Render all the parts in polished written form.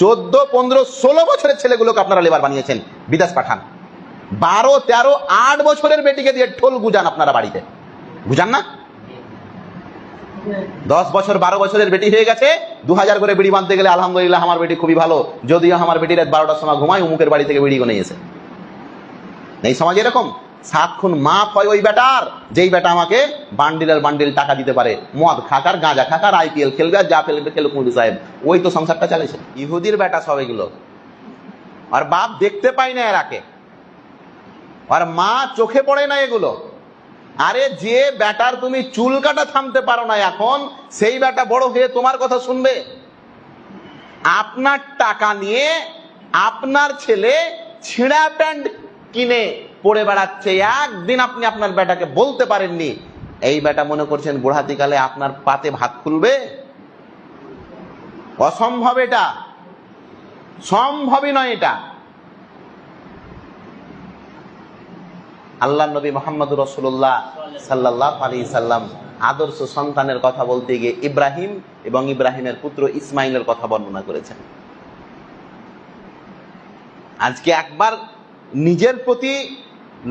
14, 15, 16 বছরের ছেলেগুলোকে আপনারা লেবার বানিয়েছেন, বিদেশ পাঠান। 12, 13, 8 বছরের বেটিকে দিয়ে ঠোল গুজান আপনারা বাড়িতে, বুঝান না? 10 বছর 12 বছরের বেটি হয়ে গেছে, 2000 করে বিড়ি বাঁধতে গেলে আলহামদুলিল্লাহ আমার বেটি খুবই ভালো, যদিও আমার বেটি রাত 12টার সময় ঘুমায়, উমুকের বাড়ি থেকে বিড়ি গনে এসে। এই সমাজ এরকম 7 খুন মাপ হয় ওই বেটার, যেই বেটা আমাকে বান্ডিলের বান্ডিল টাকা দিতে পারে, মদ খাকার, গাঁজা খাকার, IPL খেলবে, আর যা ফেলবে খেলুক মুদি সাহেব, ওই তো সংসারটা চালিয়েছে। ইহুদির বেটা সব এগুলো, আর বাপ দেখতে পাই না এরাকে, আর মা চোখে পড়ে না এগুলো। আরে যে বেটার তুমি চুল কাটা থামতে পারো না এখন, সেই বেটা বড় হয়ে তোমার কথা শুনবে? আপনার টাকা নিয়ে আপনার ছেলে ছিঁড়া প্যান্ট কিনে পরে বেড়াচ্ছে, একদিন আপনি আপনার বেটাকে বলতে পারেননি, এই বেটা মনে করছেন বুড়াতিকালে আপনার পাতে ভাত খুলবে? অসম্ভব, এটা সম্ভবই নয়। এটা আল্লাহ নবী মুহাম্মদুর রাসূলুল্লাহ সাল্লাল্লাহু আলাইহি সাল্লাম আদর্শ সন্তানের কথা বলতে গিয়ে ইব্রাহিম এবং ইব্রাহিমের পুত্র ইসমাইলের কথা বর্ণনা করেছেন। আজকে একবার নিজের প্রতি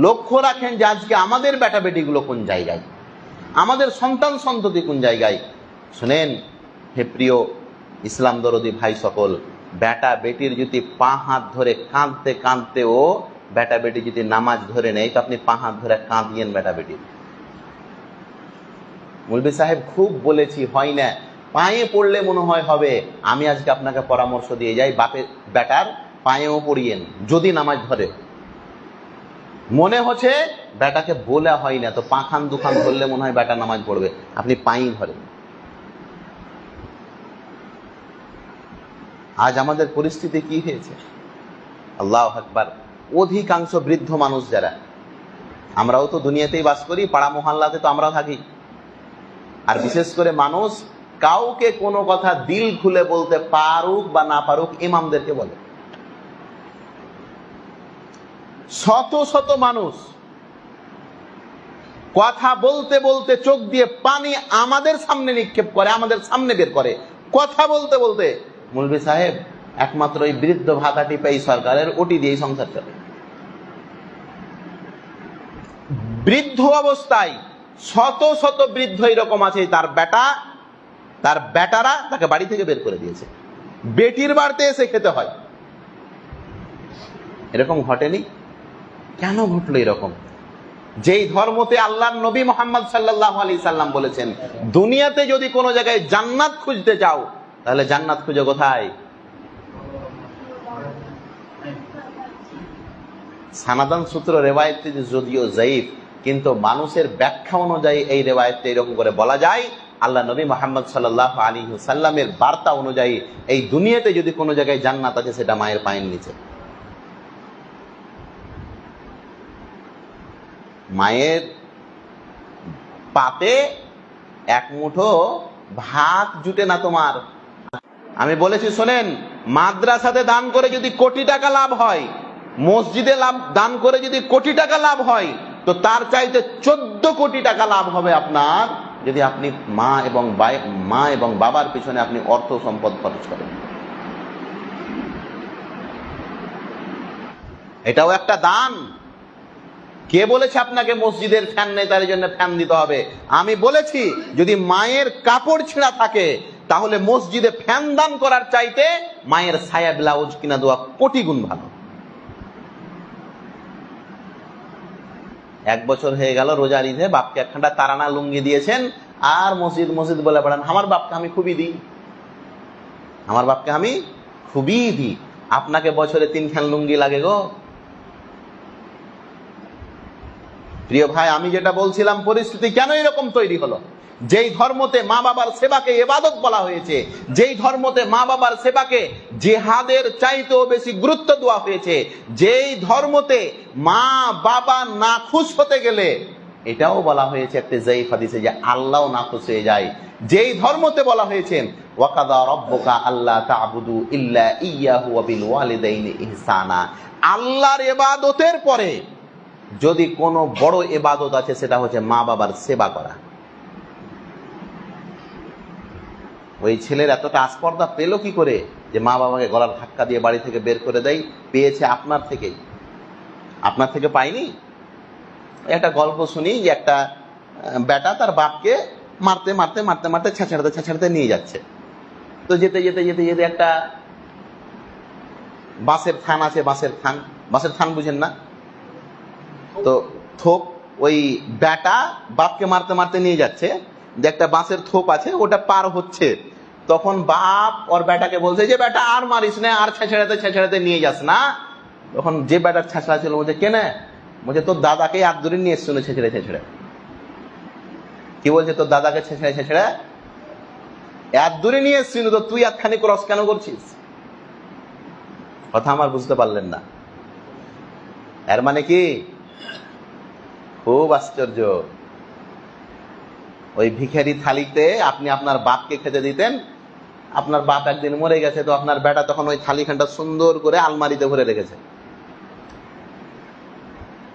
লক্ষ্য রাখেন যে আজকে আমাদের বেটা বেটিগুলো কোন জায়গায়, আমাদের সন্তান সন্ততি কোন জায়গায়। শুনেন হে প্রিয় ইসলাম দরদি ভাই সকল, বেটা বেটির যদি পা হাত ধরে কাঁদতে কাঁদতেও বেটা বেটি যদি নামাজ ধরে নেই, তো আপনি পা হাত ধরে কাঁদিয়েন বেটা বেটি। মুলবি সাহেব খুব বলেছি, হয় না, পায়ে পড়লে মনে হয় হবে। আমি আজকে আপনাকে পরামর্শ দিয়ে যাই, বাপের বেটার পায়েও পড়িয়েন যদি নামাজ ধরে। মনে হচ্ছে বেটাকে বলা হয় না, তো পাখান দুখান ধরলে মনে হয় বেটা নামাজ পড়বে, আপনি পাই ধরেন। আজ আমাদের পরিস্থিতি কি হয়েছে, আল্লাহু আকবার। অধিকাংশ বৃদ্ধ মানুষ যারা, আমরাও তো দুনিয়াতেই বাস করি, পাড়া মহল্লাতে তো আমরা থাকি, আর বিশেষ করে মানুষ কাউকে কোনো কথা দিল খুলে বলতে পারুক বা না পারুক, ইমামদেরকে বলে। শত শত মানুষ কথা বলতে বলতে চোখ দিয়ে পানি আমাদের সামনে নিক্ষেপ করে, আমাদের সামনে বের করে, কথা বলতে বলতে। মুলবি সাহেব একমাত্র ওই বৃদ্ধ ভাতাটি পাই সরকারের, ওটি দিয়েই সংসার চলে। বৃদ্ধ অবস্থায় শত শত বৃদ্ধ এরকম আছে, তার বেটারা তাকে বাড়ি থেকে বের করে দিয়েছে, বেটির বাড়িতে এসে খেতে হয়। এরকম ঘটেনি? কেন ঘটলো এরকম? যেই ধর্মতে আল্লাহর নবী মুহাম্মদ সাল্লাল্লাহু আলাইহি সাল্লাম বলেছেন, দুনিয়াতে যদি কোনো জায়গায় জান্নাত খুঁজতে যাও, তাহলে জান্নাত খুঁজে কোথায়? সানাদান সূত্র রেওয়ায়েতটি যদিও যায়ীফ, কিন্তু মানুষের ব্যাখ্যা অনুযায়ী এই রেওয়ায়েতটি এরকম করে বলা যায়, আল্লাহ নবী মুহাম্মদ সাল্লাল্লাহু আলাইহি সাল্লামের বার্তা অনুযায়ী এই দুনিয়াতে যদি কোনো জায়গায় জান্নাত আছে, সেটা মায়ের পায়ের নিচে। মায়ের পাতে এক মুঠো ভাত জুটে না তোমার। আমি বলেছি শোনেন, মাদ্রাসাতে দান করে যদি কোটি টাকা লাভ হয়, মসজিদে দান করে যদি কোটি টাকা লাভ হয়, তো তার চাইতে 14 কোটি টাকা লাভ হবে আপনার, যদি আপনি মা এবং বাবার পিছনে আপনি অর্থ সম্পদ খরচ করেন। এটাও একটা দান। কে বলেছে আপনাকে মসজিদের ফ্যান নেই তার জন্য ফ্যান দিতে হবে? আমি বলেছি যদি মায়ের কাপড় ছেঁড়া থাকে, তাহলে মসজিদে ফ্যান দান করার চাইতে মায়ের ছায়া ব্লাউজ কিনা দেওয়া কোটি গুণ ভালো। 1 বছর হয়ে গেল রোজার ঈদে বাপকে একখানা তারানা লুঙ্গি দিয়েছেন, আর মসজিদ বলে বেড়ান আমার বাপকে আমি খুবই দিই, আমার বাপকে আমি খুবই দিই। আপনাকে বছরে 3 খান লুঙ্গি লাগে গো। প্রিয় ভাই, আমি যেটা বলছিলাম, পরিস্থিতি কেন এরকম তৈরি হলো? যেই ধর্মতে মা বাবার সেবাকে ইবাদত বলা হয়েছে, যেই ধর্মতে মা বাবার সেবাকে জিহাদের চাইতেও বেশি গুরুত্ব দেওয়া হয়েছে, যেই ধর্মতে মা বাবা নাখুশ হতে গেলে এটাও বলা হয়েছে একটা যায়ীফ হাদিসে যে আল্লাহও নাখুশ হয়ে যায়, যেই ধর্মতে বলা হয়েছে ওয়াকাদা রাব্বুকা আল্লা তা'বুদু ইল্লা ইয়্যাহু ওয়া বিল ওয়ালিদাইনি ইহসানা, আল্লাহর ইবাদতের পরে যদি কোনো বড় ইবাদত আছে, সেটা হচ্ছে মা বাবার সেবা করা। ওই ছেলের এতটা আস্পর্ধা পেল কি করে যে মা বাবাকে গলার ধাক্কা দিয়ে বাড়ি থেকে বের করে দেয়? পেয়েছে আপনার থেকেই, আপনার থেকে পাইনি। একটা গল্প শুনি যে একটা বেটা তার বাপকে মারতে মারতে মারতে মারতে ছেঁচড়াতে নিয়ে যাচ্ছে। তো যেতে যেতে যেতে যেতে একটা বাঁশের থান আছে, বাঁশের থান বুঝেন না তো? থোপ, ওই বেটা বাপকে মারতে মারতে নিয়ে যাচ্ছে, যে একটা বাঁশের থোপ আছে ওটা পার হচ্ছে। তখন বাপ ওর বেটাকে বলছে যে বেটা আর মারিস না, আর ছেঁচড়াতে নিয়ে যাস না। তখন যে বেটার ছেঁচড়া ছিল বলছে কেনে? বলছে তোর দাদাকে হাত ধরে নিয়ে এসছিল ছেঁচড়ে। কি বলছে? তোর দাদাকে ছেঁচড়ে হাত ধরে নিয়ে এসছিল, তো তুই একখানি ক্রস কেন করছিস? কথা আমার বুঝতে পারলেন না? এর মানে কি? খুব আশ্চর্য। ওই ভিখারি থালিতে আপনি আপনার বাপকে খেতে দিতেন, আপনার বাপ একদিন মরে গেছে, তো আপনার বেটা তখন ওই থালিখানটা সুন্দর করে আলমারিতে ভরে রেখেছে।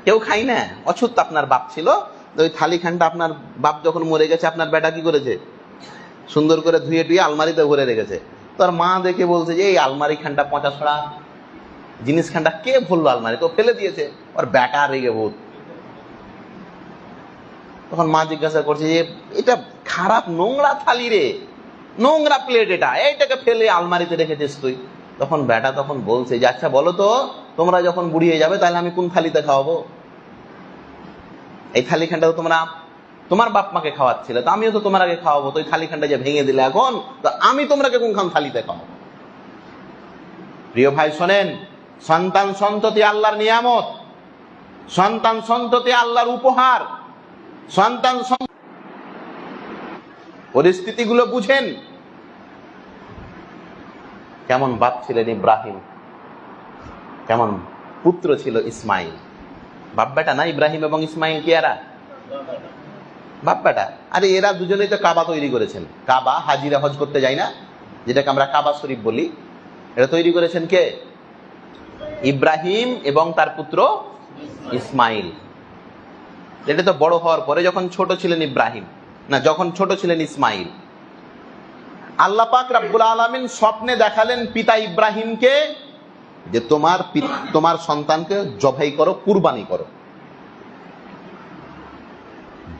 কেউ খাই না, অছুত আপনার বাপ ছিল, ওই থালিখানটা আপনার বাপ যখন মরে গেছে আপনার বেটা কি করেছে? সুন্দর করে ধুয়ে টুয়ে আলমারিতে ভরে রেখেছে। তোর মা দেখে বলছে যে এই আলমারি খানটা পচা ছড়া জিনিস খানটা কে ভরলো আলমারি? তো ফেলে দিয়েছে। ওর বেটা রেগে ভূত। তখন মা জিজ্ঞাসা করছে যে এটা খারাপ নোংরা থালি রে, নোংরা প্লেট, এইটাকে ফেলে আলমারিতে রেখেছিস তুই। তখন বেটা তখন বলছে যে আচ্ছা বলো তো, তোমরা যখন বুড়ি হয়ে যাবে তাহলে আমি কোন থালিতে খাওয়াবো? এই থালিখানটা তো তোমরা তোমার বাপ মাকে খাওয়াচ্ছিলে, তো আমিও তো তোমার আগে খাওয়াবো, তো ওই থালিখানটা যে ভেঙে দিলে এখন, তো আমি তোমরাকে কোনখান থালিতে খাওয়াবো? প্রিয় ভাই শোনেন, সন্তান সন্ততি আল্লাহর নিয়ামত, সন্তান সন্ততি আল্লাহর উপহার। সন্তান পরিস্থিতিগুলো বুঝেন। কেমন বাপ ছিলেন ইব্রাহিম, কেমন পুত্র ছিল ইসমাইল। বাপ বেটা না ইব্রাহিম এবং ইসমাইল? কি এরা বাপ বেটা? আরে এরা দুজনেই তো কাবা তৈরি করেছেন। কাবা, হাজিরা হজ করতে যায় না, যেটাকে আমরা কাবা শরীফ বলি, এটা তৈরি করেছেন কে? ইব্রাহিম এবং তার পুত্র ইসমাইল। এটা তো বড় হওয়ার পরে, যখন ছোট ছিলেন ইব্রাহিম, না যখন ছোট ছিলেন ইসমাইল, আল্লাহ পাক রব্বুল আলামিন স্বপ্নে দেখালেন পিতা ইব্রাহিমকে যে তোমার সন্তানকে জবাই করো, কুরবানি করো।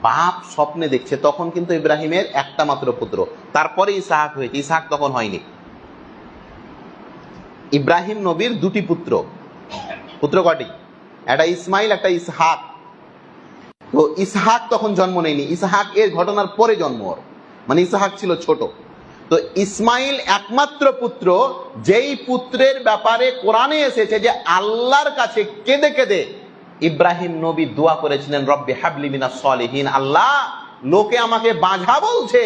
বাপ স্বপ্নে দেখছে, তখন কিন্তু ইব্রাহিমের একটা মাত্র পুত্র, তারপরে ইসহাক হয়েছে, ইসহাক তখন হয়নি। ইব্রাহিম নবীর দুটি পুত্র। পুত্র কটি? একটা ইসমাইল, একটা ইসহাক। তো ইসহাক তখন জন্ম নেয়নি, ইসহাক এর ঘটনার পরে জন্ম ওর, মানে ইসহাক ছিল ছোট। তো ইসমাইল একমাত্র পুত্র, যেই পুত্রের ব্যাপারে কোরআনে এসেছে যে আল্লাহর কাছে কেঁদে কেঁদে ইব্রাহিম নবী দোয়া করেছিলেন, রব্বি হাবলি মিনাস সলিহিন। আল্লাহ, লোকে আমাকে বাঁঝা বলছে,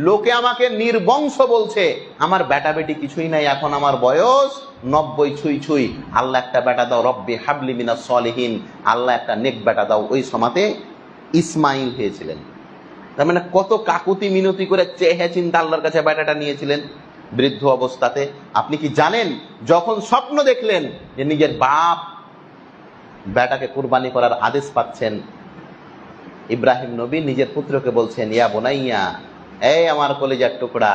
লোকে আমাকে নির্বংশ বলছে, আমার বেটা বেটি কিছুই নাই, এখন আমার বয়স 90 ছুঁই ছুঁই, আল্লাহ একটা বেটা দাও, রব্বি হাবলি মিনাস সলিহিন, আল্লাহ একটা নেক বেটা দাও। ওই সময়তে ইসমাইল হয়েছিলেন। তার মানে কত কাকুতি মিনতি করে চেহে চিন্তা আল্লাহর কাছে বেটাটা নিয়েছিলেন বৃদ্ধ অবস্থাতে। আপনি কি জানেন, যখন স্বপ্ন দেখলেন যে নিজের বাপ বেটাকে কুরবানি করার আদেশ পাচ্ছেন, ইব্রাহিম নবী নিজের পুত্রকে বলছেন, ইয়া বোনাইয়া, এই আমার কলিজার টুকরা,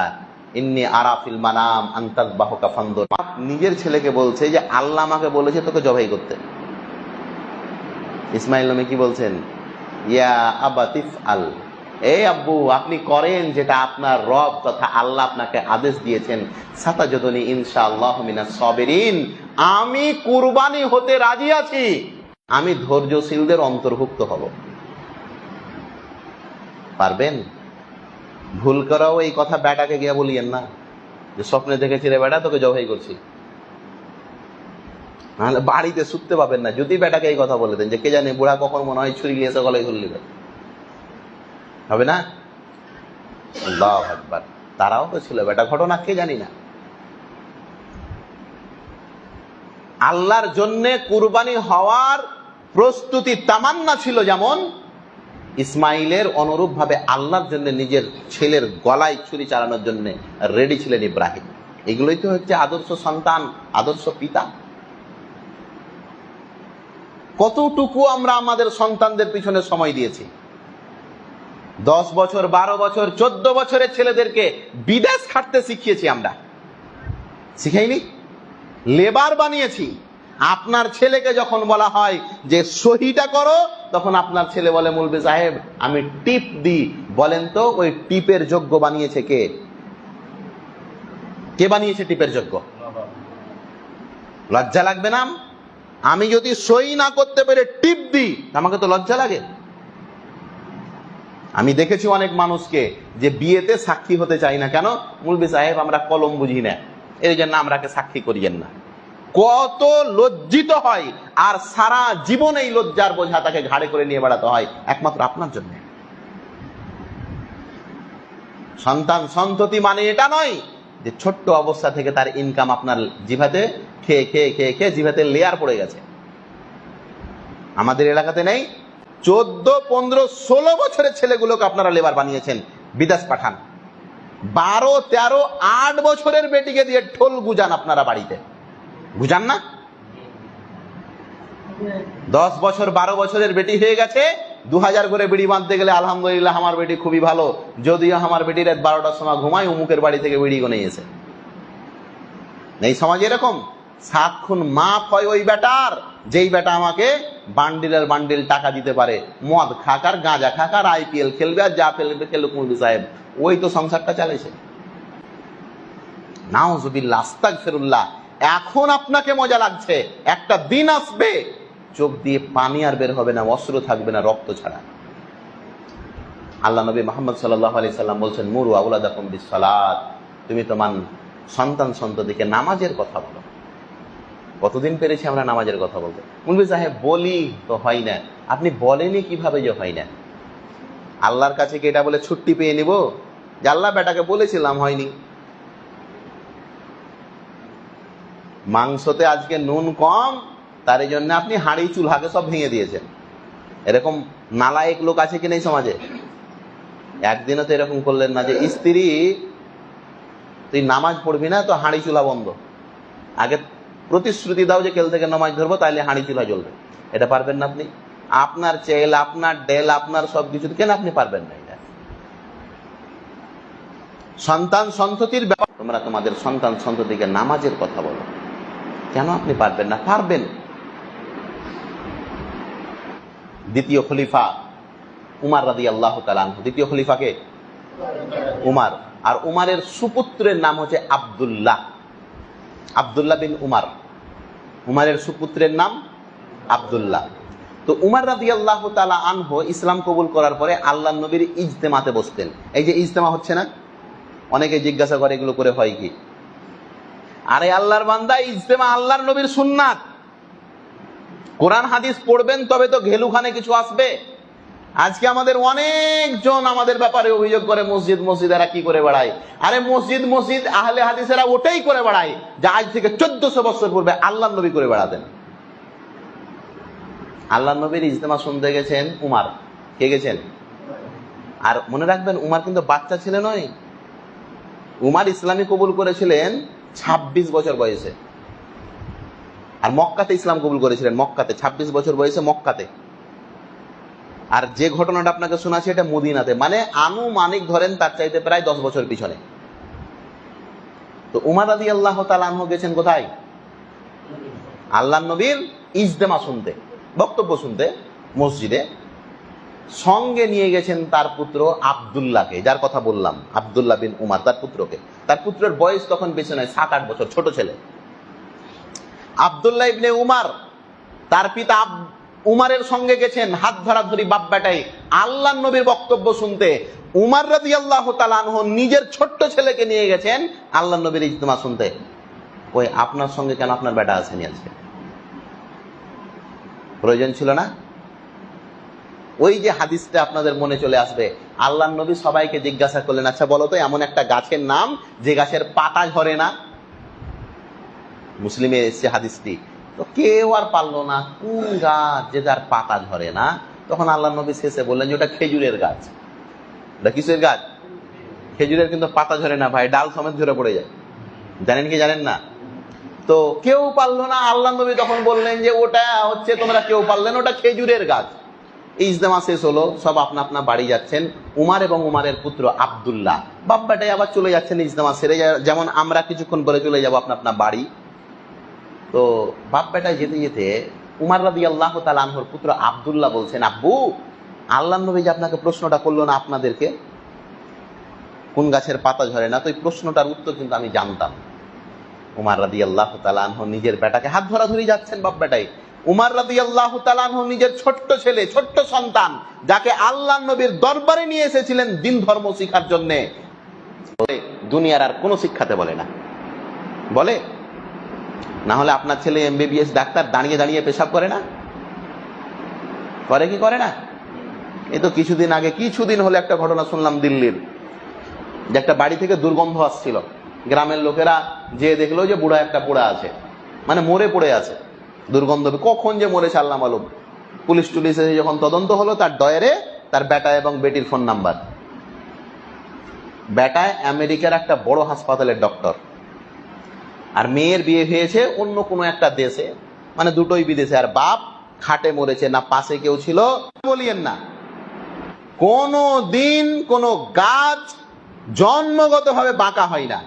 ইন্নী আরা ফিল মানাম আন তাযবাহুকা ফানদুর। নিজের ছেলেকে বলছে যে আল্লাহ আমাকে বলেছে তোকে জবাই করতে। ইসমাইল নবী কি বলছেন? ইয়া আবাতিফ আল, এই আব্বু আপনি করেন যেটা আপনার রব তথা আল্লাহ আপনাকে আদেশ দিয়েছেন। সাতাজুদুনি ইনশাআল্লাহু মিনাস সাবিরিন, আমি কুরবানি হতে রাজি আছি, আমি ধৈর্যশীলদের অন্তর্ভুক্ত হব। পারবেন? ভুল করাও এই কথা বেটাকে গিয়ে বলিয়েন না যে স্বপ্নে দেখেছি রে বেটা তোকে জবাই করছি, নাহলে বাড়িতে শুতে পাবেন না। যদি বেটাকে এই কথা বলে দেন যে কে জানে বুড়া কখন মনে হয় ছুরি নিয়ে এসে গলায় ধরে নেবে, হবে না? আল্লাহু আকবার। তারাও তো ছিল বেটা, ঘটনা কে জানি না। আল্লাহর জন্য কুরবানি হওয়ার প্রস্তুতি তামান্না ছিল, যেমন ইসমাইলের অনুরূপ ভাবে আল্লাহর জন্য নিজের ছেলের গলায় ছুরি চালানোর জন্য রেডি ছিলেন ইব্রাহিম। এগুলোই তো হচ্ছে আদর্শ সন্তান, আদর্শ পিতা। কতটুকু আমরা আমাদের সন্তানদের পিছনে সময় দিয়েছি, 10 বছর 12 বছর 14 বছরের ছেলেদেরকে বিদেশ খাটতে শিখিয়েছি আমরা, শিখাইনি? লেবার বানিয়েছি। আপনার ছেলেকে যখন বলা হয় যে সহিটা করো, তখন আপনার ছেলে বলে মৌলভী সাহেব আমি টিপ দিই। বলেন তো ওই টিপের যোগ্য বানিয়েছে কে? কে বানিয়েছে টিপের যোগ্য? লজ্জা লাগবে না? আমি যদি সই না করতে পেরে টিপ দিই, আমাকে তো লজ্জা লাগে। আমি দেখেছি অনেক মানুষকে যে বিয়েতে সাক্ষী হতে চাই না, কেন? মৌলভী সাহেব আমরা কলম বুঝি না, এই জন্য আমরাকে সাক্ষী করিয়েন না। কত লজ্জিত হয়, আর সারা জীবন এই লজ্জার বোঝা তাকে ঘাড়ে করে নিয়ে বেড়াতে হয় একমাত্র আপনার জন্য। সন্তান সন্ততি মানে এটা নয় যে ছোট্ট অবস্থা থেকে তার ইনকাম আপনার জিভাতে খেয়ে খেয়ে খেয়ে খেয়ে জিভাতে লেয়ার পড়ে গেছে। আমাদের এলাকাতে নেই? 14, 15, 16 বছরের ছেলেগুলোকে আপনারা লেবার বানিয়েছেন, বিদেশ পাঠান। 12, 13, 8 বছরের বেটিকে দিয়ে ঠোল গুজান আপনারা বাড়িতে, বুঝান না? 10 বছর 12 বছরের বেটি হয়ে গেছে, 2000 করে বিড়ি বাঁধতে গেলে আলহামদুলিল্লাহ আমার বেটি খুবই ভালো, যদিও আমার বেটি রাত 12টার সময় ঘুমায়, অমুকের বাড়ি থেকে বিড়ি গনে এসে। এই সমাজে এরকম 7 খুন মাপ হয় ওই বেটার, যেই বেটা আমাকে বান্ডিলের বান্ডিল টাকা দিতে পারে, মদ খাক আর গাঁজা খাক আর IPL খেলবে আর যা ফেলবে খেলুক, মৌলভী সাহেব ওই তো সংসারটা চালিয়েছে। নাউজুবিল্লাহ, আস্তাগফিরুল্লাহ। এখন আপনাকে মজা লাগছে, একটা দিন আসবে চোখ দিয়ে পানি আর বের হবে না, অস্ত্র থাকবে না, রক্ত ছাড়া। আল্লাহ নবী মুহাম্মদ সাল্লাল্লাহু আলাইহি সাল্লাম বলছেন মুরু আওলাদাকুম বিসসালাত, তুমি তোমার সন্তান সন্ততিকে নামাজের কথা বলো। কতদিন পেরেছি আমরা নামাজের কথা বলতে? মৌলভী সাহেব বলি তো হয় না। আপনি বলেনি কিভাবে যে হয় না? আল্লাহর কাছে কি এটা বলে ছুটি পেয়ে নিব যে আল্লাহ বেটাকে বলেছিলাম হয়নি? মাংসতে আজকে নুন কম, তার জন্য আপনি হাঁড়ি চুলহাকে সব ভেঙে দিয়েছেন। এরকম নালায়েক লোক আছে কি নেই সমাজে? একদিনও তো এরকম করলেন না যে স্ত্রী তুই নামাজ পড়বি না তো হাঁড়ি চুলা বন্ধ। আগে প্রতিশ্রুতি দাও যে কেল থেকে নামাজ ধরবো, তাইলে হাঁড়ি চুলা জ্বলবে। এটা পারবেন না আপনি? আপনার চেল, আপনার ডেল, আপনার সবকিছু, কেন আপনি পারবেন না? এটা সন্তান সন্ততির ব্যাপার। তোমরা তোমাদের সন্তান সন্ততিকে নামাজের কথা বলো, কেন আপনি পারবেন না? পারবেন। দ্বিতীয় খলিফা উমার রাদিয়াল্লাহু তাআলা আনহু। দ্বিতীয় খলিফাকে উমার, আর উমারের সুপুত্রের নাম হচ্ছে আব্দুল্লাহ, আব্দুল্লাহ বিন উমার। উমারের সুপুত্রের নাম আব্দুল্লাহ। তো উমার রাদিয়াল্লাহু তাআলা আনহু ইসলাম কবুল করার পরে আল্লাহর নবীর ইজতেমাতে বসতেন। এই যে ইজতেমা হচ্ছে না, অনেকে জিজ্ঞাসা করে এগুলো করে হয় কি? আরে আল্লাহর বান্দা, ইজতেমা আল্লাহর নবীর সুন্নাত। কোরআন হাদিস পড়বেন তবে তো ঘেলুখানে কিছু আসবে। আজকে আমাদের অনেকজন আমাদের ব্যাপারে অভিযোগ করে মসজিদ মসজিদ এরা কি করে বেড়ায়। আরে মসজিদ মসজিদ আহলে হাদিসেরা ওটাই করে বেড়ায় যা আজ থেকে 1400 বছর পূর্বে আল্লাহর নবী করে বেড়াতেন। আল্লাহর নবীর ইজতেমা শুনতে গেছেন উমার। কে গেছেন? আর মনে রাখবেন উমার কিন্তু বাচ্চা ছেলে নয়। উমার ইসলামী কবুল করেছিলেন 26 বছর বয়সে, আর মক্কাতে ইসলাম কবুল করেছিলেন। মক্কাতে 26 বছর বয়সে মক্কাতে। আর যে ঘটনাটা আপনাকে শোনাচ্ছি এটা মদিনাতে, মানে আনুমানিক ধরেন তার চাইতে প্রায় 10 বছর পিছনে। তো উমার রাদিয়াল্লাহু তাআলা আনহু গেছেন কোথায়? আল্লাহর নবীর ইজতেমা শুনতে, বক্তব্য শুনতে মসজিদে। সঙ্গে নিয়ে গেছেন তার পুত্র আব্দুল্লাহকে, যার কথা বললাম, আব্দুল্লাহ বিন উমার, তার পুত্রকে। তার পুত্রের বয়স তখন বেশি নয়, 7-8 বছর, ছোট ছেলে। আব্দুল্লাহ ইবনে উমার, তার পিতা উমারের সঙ্গে গেছেন হাত ধরাধরি বাপ বেটাই আল্লাহর নবীর বক্তব্য শুনতে। উমার রাদিয়াল্লাহু তাআলা আনহু নিজের ছোট্ট ছেলেকে নিয়ে গেছেন আল্লাহর নবীর ইজতেমা শুনতে। ওই আপনার সঙ্গে কেন আপনার বেটা আসেনি আজকে? প্রয়োজন ছিল না? ওই যে হাদিসটা আপনাদের মনে চলে আসবে, আল্লাহর নবী সবাইকে জিজ্ঞাসা করলেন, আচ্ছা বলো তো এমন একটা গাছের নাম যে গাছের পাতা ঝরে না। মুসলিমে এসেছে হাদিসটি। তো কেউ আর পারলো না কোন গাছ যে যার পাতা ঝরে না। তখন আল্লাহর নবী শেষে বললেন যে ওটা খেজুরের গাছ। ওটা কিসের গাছ? খেজুরের, কিন্তু পাতা ঝরে না ভাই, ডাল সমেত ঝরে পড়ে যায়। জানেন কি জানেন না? তো কেউ পারলো না। আল্লাহর নবী তখন বললেন যে ওটা হচ্ছে, তোমরা কেউ পারলেন, ওটা খেজুরের গাছ। এই ইজতেমা শেষ হলো, সব আপনা আপনা বাড়ি যাচ্ছেন। উমার এবং উমারের পুত্র আব্দুল্লাহ বাপ বেটাই আবার চলে যাচ্ছেন ইজতেমা সেরে, যেমন আমরা কিছুক্ষণ পরে চলে যাব আপনা আপনা বাড়ি। তো বাপ বেটায় যেতে যেতে উমার রাদিয়াল্লাহু তাআলা আনহুর পুত্র আব্দুল্লাহ বলছেন, আব্বু, আল্লাহর নবী যে আপনাকে প্রশ্নটা করলো না আপনাদেরকে, কোন গাছের পাতা ঝরে না, তো এই প্রশ্নটার উত্তর কিন্তু আমি জানতাম। উমার রাদিয়াল্লাহু তাআলা আনহু নিজের বেটাকে হাত ধরাধরি যাচ্ছেন বাপ বেটাই। উমার রাদিয়াল্লাহু তাআলা আনহু নিজের ছোট্ট ছেলে, ছোট্ট সন্তান, যাকে আল্লাহর নবীর দরবারে নিয়ে এসেছিলেন দিন ধর্ম শিক্ষার জন্য, দুনিয়ার আর কোনো শিক্ষাতে বলে না। বলে না হলে আপনার ছেলে এমবিবিএস ডাক্তার দাঁড়িয়ে দাঁড়িয়ে পেশাব করে না? করে কি করে না? এই তো কিছুদিন হলে একটা ঘটনা শুনলাম দিল্লির, যে একটা বাড়ি থেকে দুর্গন্ধ আসছিল। গ্রামের লোকেরা যে দেখলো যে বুড়া একটা পোড়া আছে, মানে মরে পড়ে আছে, দুর্গন্ধ, কখন যে মরেছে আল্লাহ মালুম। পুলিশ টুলিশ এসে যখন তদন্ত হলো, তার ডয়ারে তার বেটা এবং বেটির ফোন নাম্বার। বেটায় আমেরিকার একটা বড় হাসপাতালের ডক্টর, আর মেয়ের বিয়ে হয়েছে অন্য কোনো একটা দেশে, মানে দুটোই বিদেশে। আর বাপ খাটে মরেছে, না পাশে কেউ ছিল। বলিয়েন না, কোনো দিন কোনো গাছ জন্মগতভাবে বাঁকা হয় না।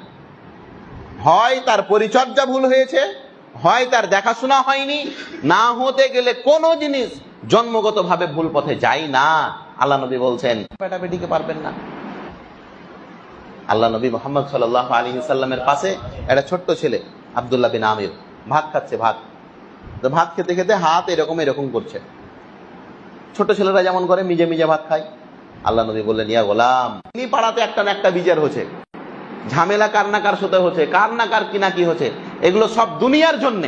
হয় তার পরিচর্যা ভুল হয়েছে, হয় তার দেখাশোনা হয়নি, না হতে গেলে কোনো জিনিস জন্মগতভাবে ভুল পথে যায় না। আল্লাহ নবী বলছেন বেটা বেটিকে পারবেন না। আল্লাহ নবী মুহাম্মদ সাল্লাল্লাহু আলাইহি সাল্লামের পাশে একটা ছোট্ট ছেলে আব্দুল্লাহ বিন আমির ভাত খাচ্ছে। ভাত খেতে খেতে হাত এরকম করছে। ছোট ছেলেরা যেমন করে মিজে মিজে ভাত খায়। আল্লাহ নবী বললেন, ইয়া গোলাম, তিনি পাড়াতে একটা না একটা বিচার হচ্ছে, ঝামেলা কার না কার সাথে হচ্ছে, কার না কার কি না কি হচ্ছে। এগুলো সব দুনিয়ার জন্য,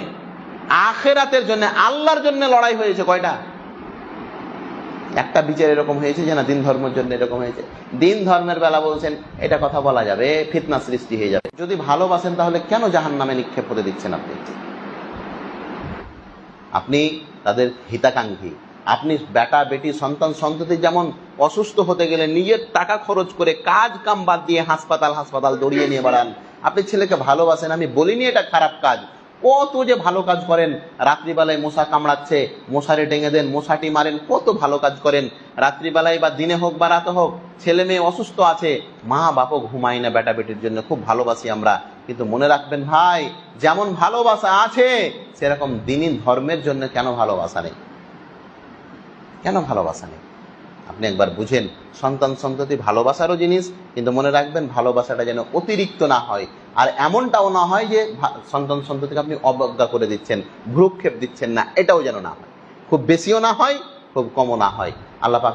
আখিরাতের জন্য, আল্লাহর জন্য লড়াই হয়েছে। কয়টা? একটা বিচার এরকম হয়েছে যে না দিন ধর্মের জন্য এরকম হয়েছে। দিন ধর্মের বেলা বলছেন এটা কথা বলা যাবে, ফিতনা সৃষ্টি হয়ে যাবে। যদি ভালোবাসেন তাহলে কেন জাহান্নামে নিক্ষেপ হতে দিচ্ছেন? আপনি তাদের হিতাকাঙ্ক্ষী। আপনি বেটা বেটি সন্তান সন্ততি যেমন অসুস্থ হতে গেলে নিজের টাকা খরচ করে কাজ কাম বাদ দিয়ে হাসপাতাল দৌড়িয়ে নিয়ে বেড়ান। আপনি ছেলেকে ভালোবাসেন, আমি বলিনি এটা খারাপ কাজ, কত যে ভালো কাজ করেন। রাত্রিবেলায় মশা কামড়াচ্ছে, মশারি টেঙে দেন, মশাটি মারেন, কত ভালো কাজ করেন। রাত্রিবেলায় বা দিনে হোক বা রাতে হোক, ছেলে মেয়ে অসুস্থ আছে, মা বাপও ঘুমাই না বেটা বেটির জন্য, খুব ভালোবাসি আমরা। কিন্তু মনে রাখবেন ভাই, যেমন ভালোবাসা আছে সেরকম দিনই ধর্মের জন্য কেন ভালোবাসা নেই? কেন ভালোবাসা নেই? আপনি একবার বুঝেন, সন্তান সন্ততি ভালোবাসারও জিনিস, কিন্তু মনে রাখবেন ভালোবাসাটা যেন অতিরিক্ত না হয়। আর এমনটাও না হয় যে সন্তান সন্ততিকে আপনি অবজ্ঞা করে দিচ্ছেন, ভ্রুক্ষেপ দিচ্ছেন না, এটাও যেন না হয়। খুব বেশিও না হয়, খুব কমও না হয়। আল্লাহ পাক